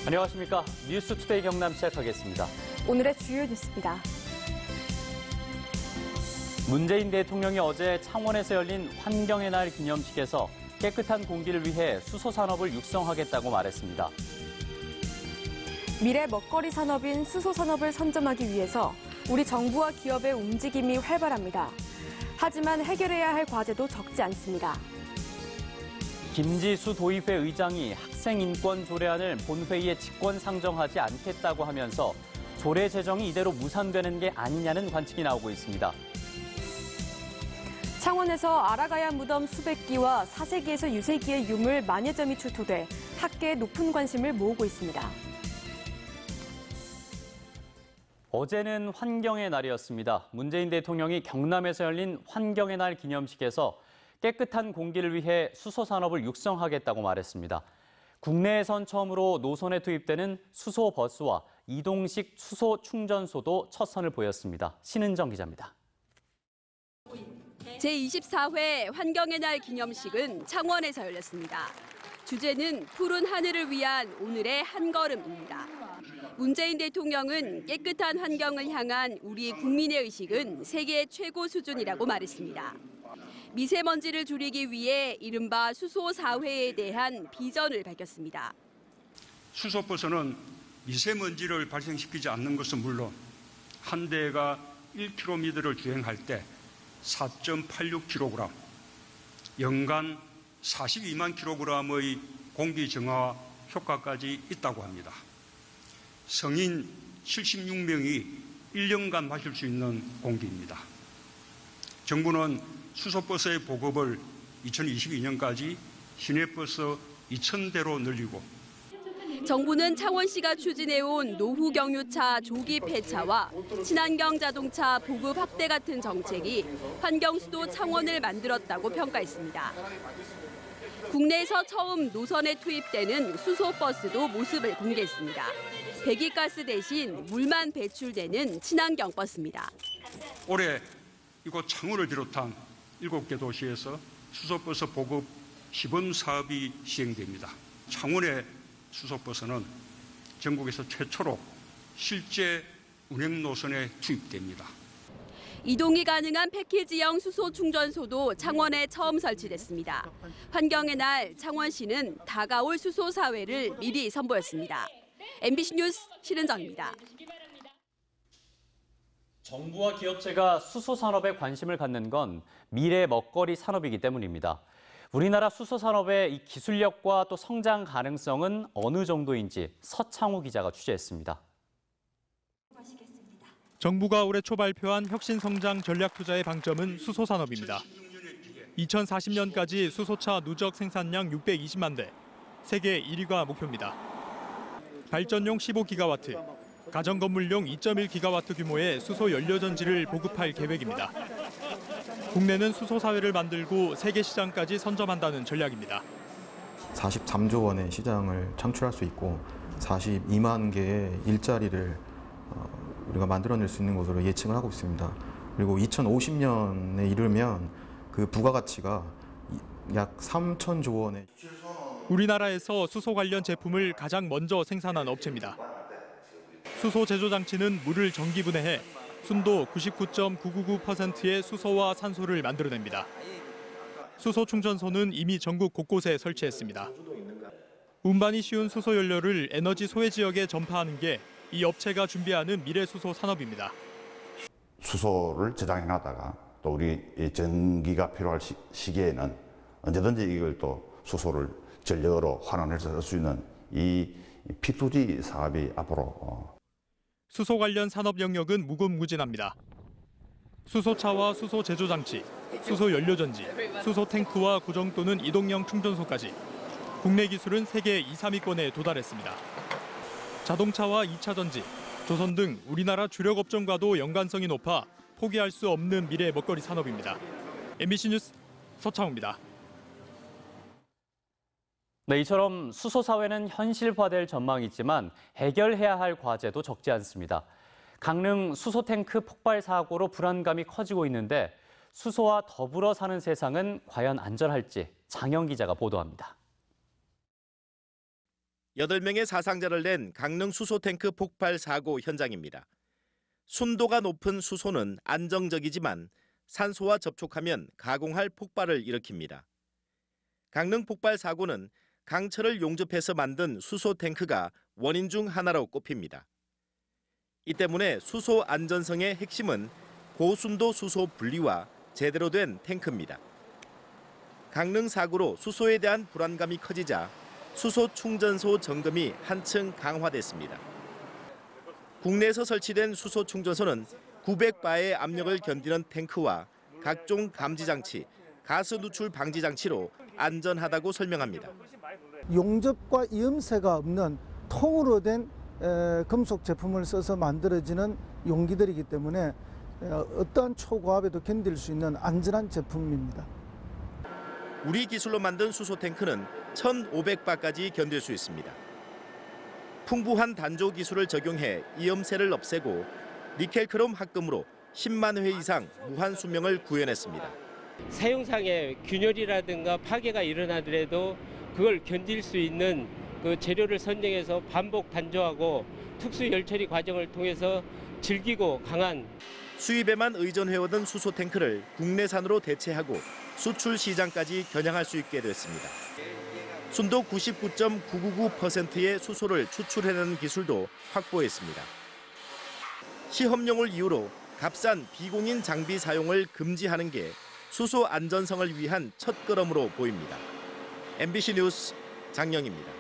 안녕하십니까. 뉴스투데이 경남 시작하겠습니다. 오늘의 주요 뉴스입니다. 문재인 대통령이 어제 창원에서 열린 환경의 날 기념식에서 깨끗한 공기를 위해 수소산업을 육성하겠다고 말했습니다. 미래 먹거리 산업인 수소산업을 선점하기 위해서 우리 정부와 기업의 움직임이 활발합니다. 하지만 해결해야 할 과제도 적지 않습니다. 김지수 도의회 의장이 학생인권 조례안을 본회의에 직권 상정하지 않겠다고 하면서 조례 제정이 이대로 무산되는 게 아니냐는 관측이 나오고 있습니다. 창원에서 알아가야 무덤 수백 기와 사세기에서 유세기의 유물 만여 점이 출토돼 학계의 높은 관심을 모으고 있습니다. 어제는 환경의 날이었습니다. 문재인 대통령이 경남에서 열린 환경의 날 기념식에서 깨끗한 공기를 위해 수소산업을 육성하겠다고 말했습니다. 국내에선 처음으로 노선에 투입되는 수소버스와 이동식 수소 충전소도 첫 선을 보였습니다. 신은정 기자입니다. 제24회 환경의 날 기념식은 창원에서 열렸습니다. 주제는 푸른 하늘을 위한 오늘의 한 걸음입니다. 문재인 대통령은 깨끗한 환경을 향한 우리 국민의 의식은 세계 최고 수준이라고 말했습니다. 미세먼지를 줄이기 위해 이른바 수소 사회에 대한 비전을 밝혔습니다. 수소버스는 미세먼지를 발생시키지 않는 것은 물론 한 대가 1km를 주행할 때 4.86kg, 연간 42만 kg의 공기 정화 효과까지 있다고 합니다. 성인 76명이 1년간 마실 수 있는 공기입니다. 정부는 수소버스의 보급을 2022년까지 시내버스 2,000대로 늘리고 정부는 창원시가 추진해온 노후 경유차 조기 폐차와 친환경 자동차 보급 확대 같은 정책이 환경수도 창원을 만들었다고 평가했습니다. 국내에서 처음 노선에 투입되는 수소버스도 모습을 공개했습니다. 배기가스 대신 물만 배출되는 친환경 버스입니다. 올해 이곳 창원을 비롯한 7개 도시에서 수소버스 보급 시범 사업이 시행됩니다. 창원의 수소버스는 전국에서 최초로 실제 운행 노선에 투입됩니다. 이동이 가능한 패키지형 수소 충전소도 창원에 처음 설치됐습니다. 환경의 날 창원시는 다가올 수소 사회를 미리 선보였습니다. MBC 뉴스 신은정입니다. 정부와 기업체가 수소산업에 관심을 갖는 건 미래 먹거리 산업이기 때문입니다. 우리나라 수소산업의 이 기술력과 또 성장 가능성은 어느 정도인지 서창우 기자가 취재했습니다. 정부가 올해 초 발표한 혁신성장 전략투자의 방점은 수소산업입니다. 2040년까지 수소차 누적 생산량 620만 대, 세계 1위가 목표입니다. 발전용 15기가와트, 가정건물용 2.1기가와트 규모의 수소 연료전지를 보급할 계획입니다. 국내는 수소 사회를 만들고 세계 시장까지 선점한다는 전략입니다. 43조 원의 시장을 창출할 수 있고 42만 개의 일자리를 우리가 만들어낼 수 있는 것으로 예측을 하고 있습니다. 그리고 2050년에 이르면 그 부가가치가 약 3천조 원에. 우리나라에서 수소 관련 제품을 가장 먼저 생산한 업체입니다. 수소 제조 장치는 물을 전기 분해해 순도 99.999%의 수소와 산소를 만들어냅니다. 수소 충전소는 이미 전국 곳곳에 설치했습니다. 운반이 쉬운 수소 연료를 에너지 소외 지역에 전파하는 게 이 업체가 준비하는 미래 수소 산업입니다. 수소를 저장해놨다가 또 우리 전기가 필요할 시기에는 언제든지 이걸 또 수소를 전력으로 환원해서 쓸 수 있는 이 P2G 사업이 앞으로 수소 관련 산업 영역은 무궁무진합니다. 수소차와 수소 제조 장치, 수소 연료전지, 수소 탱크와 고정 또는 이동형 충전소까지 국내 기술은 세계 2, 3위권에 도달했습니다. 자동차와 2차 전지, 조선 등 우리나라 주력 업종과도 연관성이 높아 포기할 수 없는 미래 먹거리 산업입니다. MBC 뉴스 서창우입니다. 네, 이처럼 수소 사회는 현실화될 전망이 있지만 해결해야 할 과제도 적지 않습니다. 강릉 수소 탱크 폭발 사고로 불안감이 커지고 있는데 수소와 더불어 사는 세상은 과연 안전할지 장영 기자가 보도합니다. 8명의 사상자를 낸 강릉 수소 탱크 폭발 사고 현장입니다. 순도가 높은 수소는 안정적이지만 산소와 접촉하면 가공할 폭발을 일으킵니다. 강릉 폭발 사고는 강철을 용접해서 만든 수소 탱크가 원인 중 하나로 꼽힙니다. 이 때문에 수소 안전성의 핵심은 고순도 수소 분리와 제대로 된 탱크입니다. 강릉 사고로 수소에 대한 불안감이 커지자 수소 충전소 점검이 한층 강화됐습니다. 국내에서 설치된 수소 충전소는 900바의 압력을 견디는 탱크와 각종 감지 장치, 가스 누출 방지 장치로 안전하다고 설명합니다. 용접과 이음새가 없는 통으로 된 금속 제품을 써서 만들어지는 용기들이기 때문에 어떠한 초고압에도 견딜 수 있는 안전한 제품입니다. 우리 기술로 만든 수소 탱크는 1,500바까지 견딜 수 있습니다. 풍부한 단조 기술을 적용해 이음새를 없애고 니켈크롬 합금으로 10만 회 이상 무한 수명을 구현했습니다. 사용상의 균열이라든가 파괴가 일어나더라도 그걸 견딜 수 있는 그 재료를 선정해서 반복 단조하고 특수 열처리 과정을 통해서 질기고 강한 수입에만 의존해오던 수소 탱크를 국내산으로 대체하고 수출 시장까지 겨냥할 수 있게 됐습니다. 순도 99.999%의 수소를 추출해내는 기술도 확보했습니다. 시험용을 이유로 값싼 비공인 장비 사용을 금지하는 게 수소 안전성을 위한 첫걸음으로 보입니다. MBC 뉴스 장영입니다.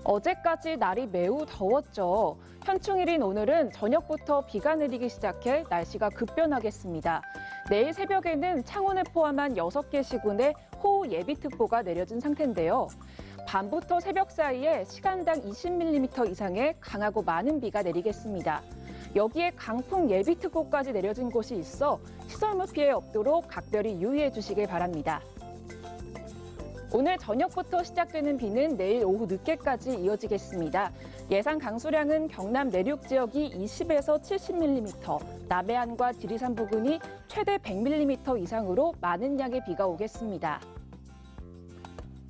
어제까지 날이 매우 더웠죠. 현충일인 오늘은 저녁부터 비가 내리기 시작해 날씨가 급변하겠습니다. 내일 새벽에는 창원을 포함한 6개 시군에 호우 예비특보가 내려진 상태인데요. 밤부터 새벽 사이에 시간당 20mm 이상의 강하고 많은 비가 내리겠습니다. 여기에 강풍 예비특보까지 내려진 곳이 있어 시설물 피해 없도록 각별히 유의해 주시길 바랍니다. 오늘 저녁부터 시작되는 비는 내일 오후 늦게까지 이어지겠습니다. 예상 강수량은 경남 내륙 지역이 20에서 70mm, 남해안과 지리산 부근이 최대 100mm 이상으로 많은 양의 비가 오겠습니다.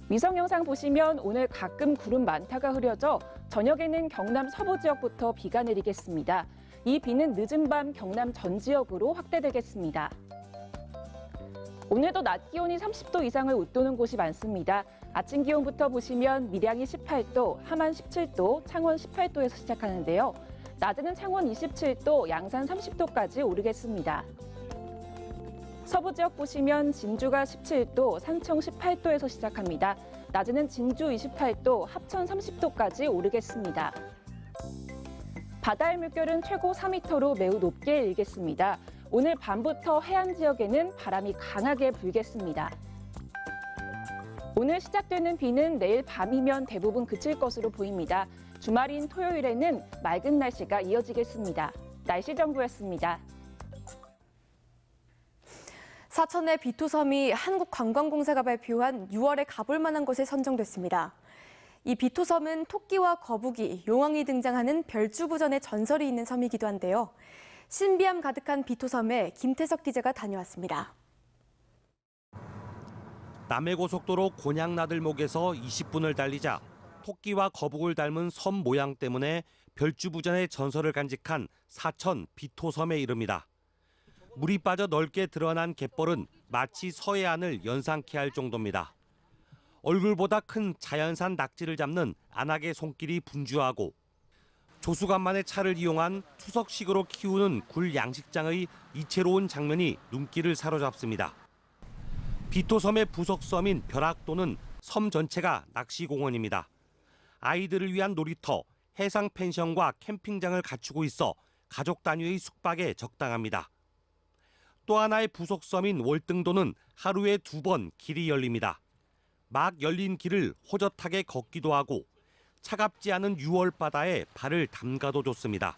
위성 영상 보시면 오늘 가끔 구름 많다가 흐려져 저녁에는 경남 서부 지역부터 비가 내리겠습니다. 이 비는 늦은 밤 경남 전 지역으로 확대되겠습니다. 오늘도 낮 기온이 30도 이상을 웃도는 곳이 많습니다. 아침 기온부터 보시면 밀양이 18도, 함안 17도, 창원 18도에서 시작하는데요. 낮에는 창원 27도, 양산 30도까지 오르겠습니다. 서부 지역 보시면 진주가 17도, 산청 18도에서 시작합니다. 낮에는 진주 28도, 합천 30도까지 오르겠습니다. 바다의 물결은 최고 4m로 매우 높게 일겠습니다. 오늘 밤부터 해안 지역에는 바람이 강하게 불겠습니다. 오늘 시작되는 비는 내일 밤이면 대부분 그칠 것으로 보입니다. 주말인 토요일에는 맑은 날씨가 이어지겠습니다. 날씨 정보였습니다. 사천의 비토섬이 한국관광공사가 발표한 6월에 가볼 만한 곳에 선정됐습니다. 이 비토섬은 토끼와 거북이, 용왕이 등장하는 별주부전의 전설이 있는 섬이기도 한데요. 신비함 가득한 비토섬에 김태석 기자가 다녀왔습니다. 남해고속도로 곤양나들목에서 20분을 달리자 토끼와 거북을 닮은 섬 모양 때문에 별주부전의 전설을 간직한 사천 비토섬에 이릅니다. 물이 빠져 넓게 드러난 갯벌은 마치 서해안을 연상케 할 정도입니다. 얼굴보다 큰 자연산 낙지를 잡는 안악의 손길이 분주하고 조수간만의 차를 이용한 투석식으로 키우는 굴 양식장의 이채로운 장면이 눈길을 사로잡습니다. 비토섬의 부속섬인 벼락도는 섬 전체가 낚시공원입니다. 아이들을 위한 놀이터, 해상 펜션과 캠핑장을 갖추고 있어 가족 단위의 숙박에 적당합니다. 또 하나의 부속섬인 월등도는 하루에 2번 길이 열립니다. 막 열린 길을 호젓하게 걷기도 하고 차갑지 않은 6월 바다에 발을 담가도 좋습니다.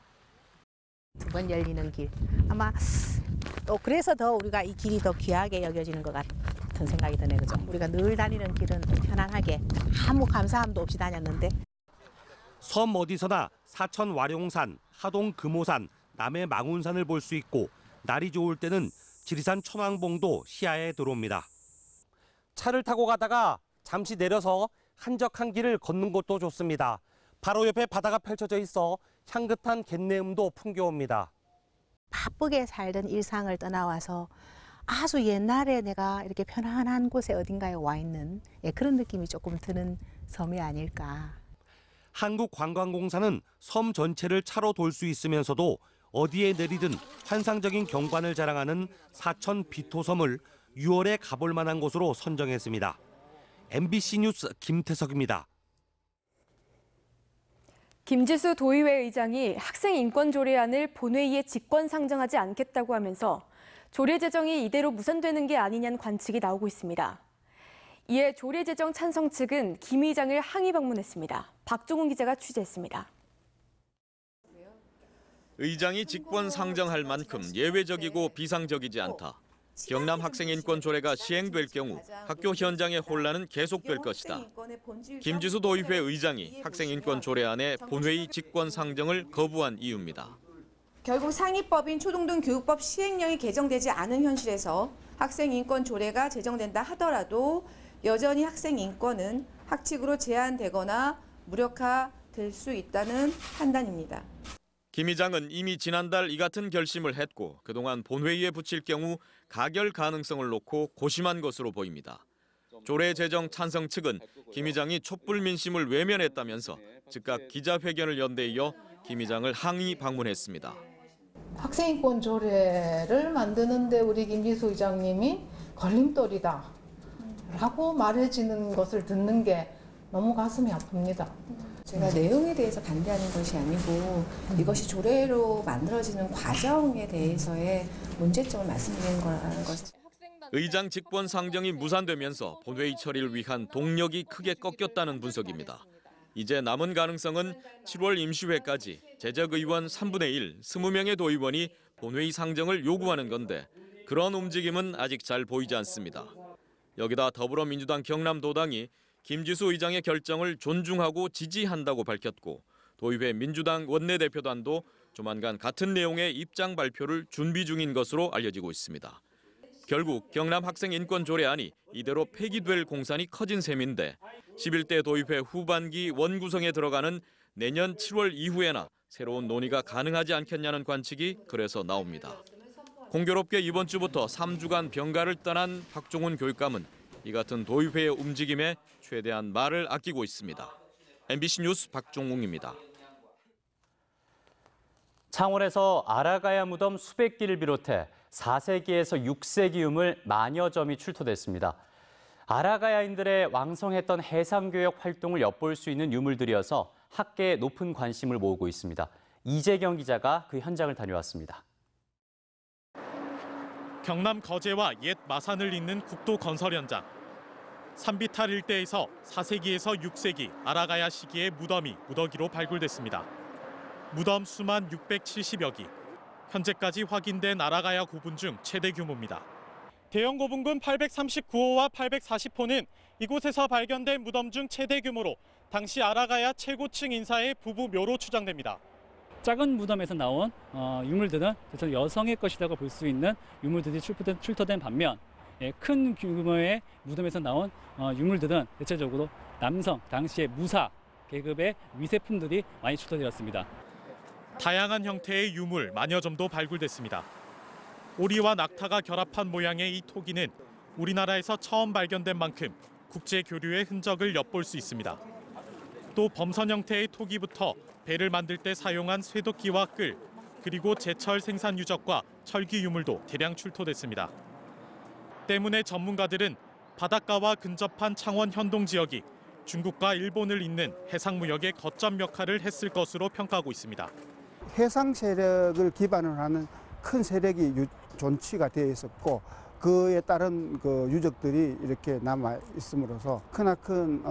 2번 열리는 길. 아마 또 그래서 더 우리가 이 길이 더 귀하게 여겨지는 것 같은 생각이 드네요. 그죠? 우리가 늘 다니는 길은 편안하게 아무 감사함도 없이 다녔는데. 섬 어디서나 사천 와룡산, 하동 금오산, 남해 망운산을 볼 수 있고 날이 좋을 때는 지리산 천왕봉도 시야에 들어옵니다. 차를 타고 가다가 잠시 내려서 한적한 길을 걷는 것도 좋습니다. 바로 옆에 바다가 펼쳐져 있어 향긋한 갯내음도 풍겨옵니다. 바쁘게 살던 일상을 떠나와서 아주 옛날에 내가 이렇게 편안한 곳에 어딘가에 와 있는 그런 느낌이 조금 드는 섬이 아닐까. 한국관광공사는 섬 전체를 차로 돌 수 있으면서도 어디에 내리든 환상적인 경관을 자랑하는 사천 비토섬을 6월에 가볼 만한 곳으로 선정했습니다. MBC 뉴스 김태석입니다. 김지수 도의회 의장이 학생 인권 조례안을 본회의에 직권 상정하지 않겠다고 하면서 조례 제정이 이대로 무산되는 게 아니냐는 관측이 나오고 있습니다. 이에 조례 제정 찬성 측은 김 의장을 항의 방문했습니다. 박종훈 기자가 취재했습니다. 의장이 직권 상정할 만큼 예외적이고 비상적이지 않다. 경남 학생인권 조례가 시행될 경우 학교 현장의 혼란은 계속될 것이다. 김지수 도의회 의장이 학생인권 조례안의 본회의 직권 상정을 거부한 이유입니다. 결국 상위법인 초등등 교육법 시행령이 개정되지 않은 현실에서 학생인권 조례가 제정된다 하더라도 여전히 학생인권은 학칙으로 제한되거나 무력화될 수 있다는 판단입니다. 김 의장은 이미 지난달 이 같은 결심을 했고 그동안 본회의에 붙일 경우 가결 가능성을 놓고 고심한 것으로 보입니다. 조례 제정 찬성 측은 김 의장이 촛불 민심을 외면했다면서 즉각 기자회견을 연 데 이어 김 의장을 항의 방문했습니다. 학생인권 조례를 만드는데 우리 김지수 의장님이 걸림돌이다 라고 말해지는 것을 듣는 게 너무 가슴이 아픕니다. 제가 내용에 대해서 반대하는 것이 아니고 이것이 조례로 만들어지는 과정에 대해서의 문제점을 말씀드리는 거라는 것. 의장 직권 상정이 무산되면서 본회의 처리를 위한 동력이 크게 꺾였다는 분석입니다. 이제 남은 가능성은 7월 임시회까지 재적 의원 3분의 1, 20명의 도의원이 본회의 상정을 요구하는 건데 그런 움직임은 아직 잘 보이지 않습니다. 여기다 더불어민주당 경남도당이 김지수 의장의 결정을 존중하고 지지한다고 밝혔고 도의회 민주당 원내대표단도 조만간 같은 내용의 입장 발표를 준비 중인 것으로 알려지고 있습니다. 결국 경남 학생인권조례안이 이대로 폐기될 공산이 커진 셈인데 11대 도의회 후반기 원구성에 들어가는 내년 7월 이후에나 새로운 논의가 가능하지 않겠냐는 관측이 그래서 나옵니다. 공교롭게 이번 주부터 3주간 병가를 떠난 박종훈 교육감은 이 같은 도의회의 움직임에 최대한 말을 아끼고 있습니다. MBC 뉴스 박종웅입니다. 창원에서 아라가야 무덤 수백 기를 비롯해 4세기에서 6세기 유물 만여 점이 출토됐습니다. 아라가야인들의 왕성했던 해상교역 활동을 엿볼 수 있는 유물들이어서 학계에 높은 관심을 모으고 있습니다. 이재경 기자가 그 현장을 다녀왔습니다. 경남 거제와 옛 마산을 잇는 국도 건설 현장. 산비탈 일대에서 4세기에서 6세기 아라가야 시기의 무덤이 무더기로 발굴됐습니다. 무덤 수만 670여 기. 현재까지 확인된 아라가야 고분 중 최대 규모입니다. 대형 고분군 839호와 840호는 이곳에서 발견된 무덤 중 최대 규모로 당시 아라가야 최고층 인사의 부부 묘로 추정됩니다. 작은 무덤에서 나온 유물들은 여성의 것이라고 볼 수 있는 유물들이 출토된 반면 큰 규모의 무덤에서 나온 유물들은 대체적으로 남성, 당시의 무사 계급의 위세품들이 많이 출토되었습니다. 다양한 형태의 유물 만여 점도 발굴됐습니다. 오리와 낙타가 결합한 모양의 이 토기는 우리나라에서 처음 발견된 만큼 국제 교류의 흔적을 엿볼 수 있습니다. 또 범선 형태의 토기부터 배를 만들 때 사용한 쇠도끼와 끌, 그리고 제철 생산 유적과 철기 유물도 대량 출토됐습니다. 때문에 전문가들은 바닷가와 근접한 창원 현동 지역이 중국과 일본을 잇는 해상무역의 거점 역할을 했을 것으로 평가하고 있습니다. 해상 세력을 기반으로 하는 큰 세력이 존치가 되어 있었고 그에 따른 그 유적들이 이렇게 남아 있음으로써 크나큰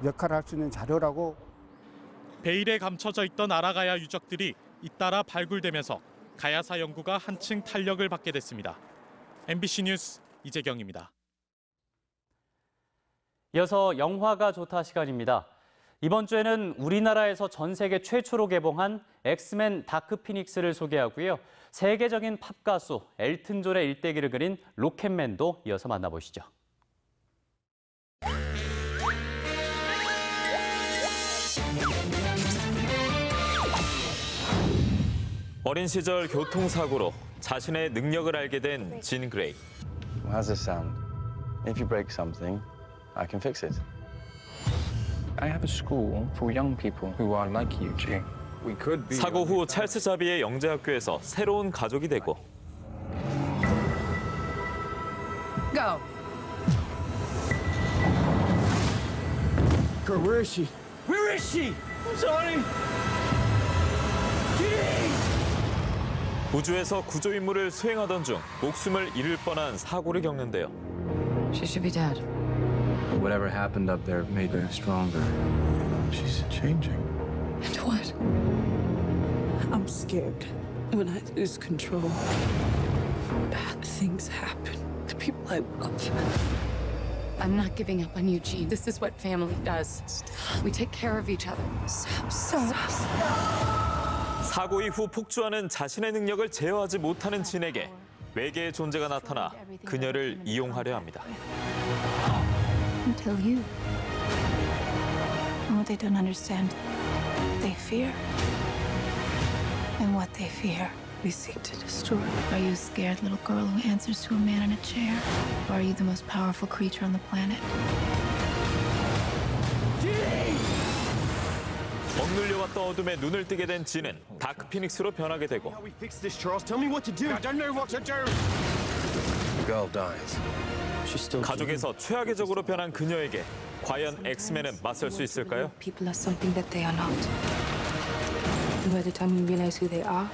역할을 할 수 있는 자료라고. 베일에 감춰져 있던 아라가야 유적들이 잇따라 발굴되면서 가야사 연구가 한층 탄력을 받게 됐습니다. MBC 뉴스 이재경입니다. 이어서 영화가 좋다 시간입니다. 이번 주에는 우리나라에서 전 세계 최초로 개봉한 엑스맨 다크 피닉스를 소개하고요. 세계적인 팝 가수 엘튼 존의 일대기를 그린 로켓맨도 이어서 만나보시죠. 어린 시절 교통사고로 자신의 능력을 알게 된 진 그레이. How's this sound? If you break something, I can fix it. I have a school for young people who are like you, G. We could be. 사고 후 찰스 자비의 영재학교에서 새로운 가족이 되고 Go. Kurt, where is she? Where is she? I'm sorry. 우주에서 구조 임무를 수행하던 중 목숨을 잃을 뻔한 사고를 겪는데요. She should be dead. Whatever happened up there made her stronger. She's changing. And what? I'm scared. When I lose control, bad things happen to people I love. I'm not giving up on you, Jean. This is what family does. We take care of each other. Stop. 사고 이후 폭주하는 자신의 능력을 제어하지 못하는 진에게 외계의 존재가 나타나 그녀를 이용하려 합니다. Until you. And what they don't understand, they fear. And what they fear, we seek to destroy. Are you a scared little girl who answers to a man in a chair? Or are you the most powerful creature on the planet? 억눌려왔던 어둠에 눈을 뜨게 된 진은 다크 피닉스로 변하게 되고 가족에서 최악의 적으로 변한 그녀에게 과연 엑스맨은 맞설 수 있을까요? People are something that they are not. And by the time we realize who they are,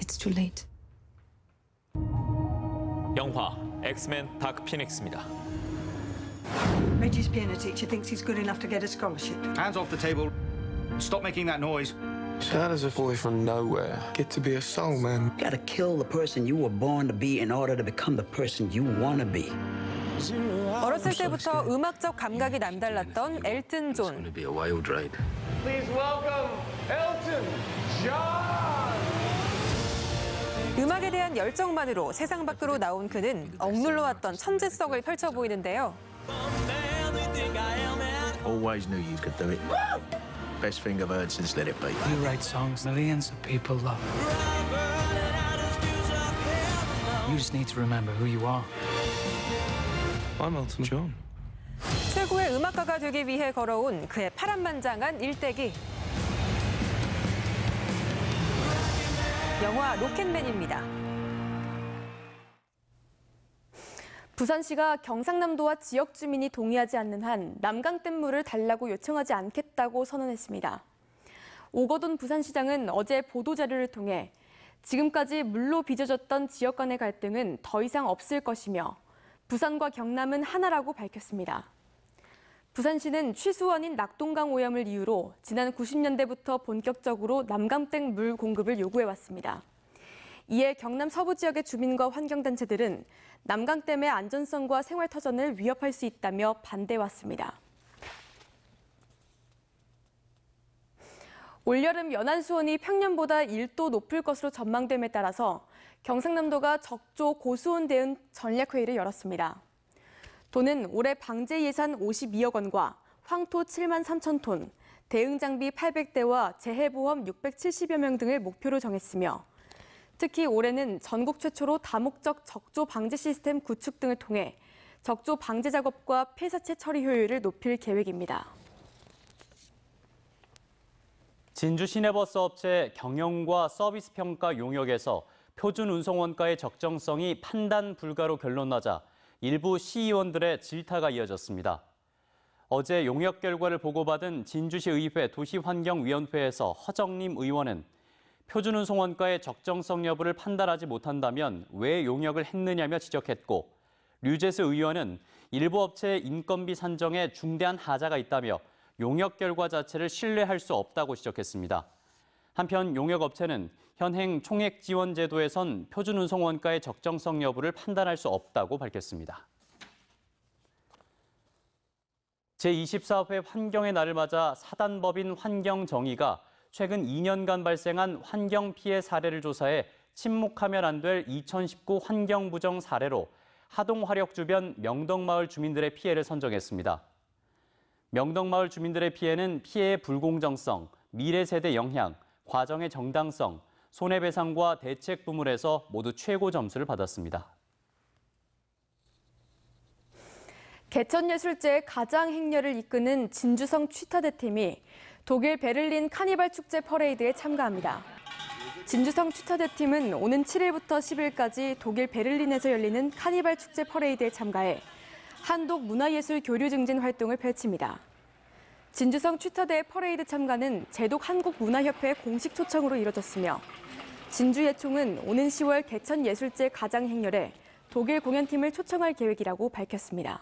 it's too late. 영화 엑스맨 다크 피닉스입니다. Reggie's piano teacher thinks he's good enough to get a scholarship. Hands off the table. Stop making that noise. How does a boy from nowhere get to be a soul man? You gotta kill the person you were born to be in order to become the person you want to be. 어렸을 때부터 음악적 감각이 남달랐던 엘튼 존. It's gonna be a wild ride. Please welcome Elton John. 음악에 대한 열정만으로 세상 밖으로 나온 그는 억눌러왔던 천재성을 펼쳐 보이는데요. Always knew you could do it. Best thing I've heard since Let It Be. You write songs millions of people love. You just need to remember who you are. I'm Elton John. 최고의 음악가가 되기 위해 걸어온 그의 파란만장한 일대기. 영화 로켓맨입니다. 부산시가 경상남도와 지역 주민이 동의하지 않는 한 남강댐물을 달라고 요청하지 않겠다고 선언했습니다. 오거돈 부산시장은 어제 보도자료를 통해 지금까지 물로 빚어졌던 지역 간의 갈등은 더 이상 없을 것이며 부산과 경남은 하나라고 밝혔습니다. 부산시는 취수원인 낙동강 오염을 이유로 지난 90년대부터 본격적으로 남강댐 물 공급을 요구해왔습니다. 이에 경남 서부 지역의 주민과 환경단체들은 남강댐의 안전성과 생활터전을 위협할 수 있다며 반대해왔습니다. 올여름 연안수온이 평년보다 1도 높을 것으로 전망됨에 따라서 경상남도가 적조 고수온 대응 전략회의를 열었습니다. 도는 올해 방제 예산 52억 원과 황토 7만 3천 톤, 대응 장비 800대와 재해보험 670여 명 등을 목표로 정했으며 특히 올해는 전국 최초로 다목적 적조 방제 시스템 구축 등을 통해 적조 방제 작업과 폐사체 처리 효율을 높일 계획입니다. 진주 시내버스 업체 경영과 서비스 평가 용역에서 표준 운송 원가의 적정성이 판단 불가로 결론나자 일부 시의원들의 질타가 이어졌습니다. 어제 용역 결과를 보고받은 진주시 의회 도시환경위원회에서 허정림 의원은 표준 운송 원가의 적정성 여부를 판단하지 못한다면 왜 용역을 했느냐며 지적했고, 류재수 의원은 일부 업체의 인건비 산정에 중대한 하자가 있다며 용역 결과 자체를 신뢰할 수 없다고 지적했습니다. 한편 용역업체는 현행 총액 지원 제도에선 표준 운송 원가의 적정성 여부를 판단할 수 없다고 밝혔습니다. 제24회 환경의 날을 맞아 사단법인 환경정의가 최근 2년간 발생한 환경 피해 사례를 조사해 침묵하면 안 될 2019 환경부정 사례로 하동화력 주변 명덕마을 주민들의 피해를 선정했습니다. 명덕마을 주민들의 피해는 피해의 불공정성, 미래 세대 영향, 과정의 정당성, 손해배상과 대책 부문에서 모두 최고 점수를 받았습니다. 개천예술제의 가장 행렬을 이끄는 진주성 취타대 팀이 독일 베를린 카니발 축제 퍼레이드에 참가합니다. 진주성 취타대 팀은 오는 7일부터 10일까지 독일 베를린에서 열리는 카니발 축제 퍼레이드에 참가해 한독 문화예술 교류 증진 활동을 펼칩니다. 진주성 취타대 퍼레이드 참가는 제독 한국문화협회 공식 초청으로 이뤄졌으며 진주예총은 오는 10월 개천예술제 가장 행렬에 독일 공연팀을 초청할 계획이라고 밝혔습니다.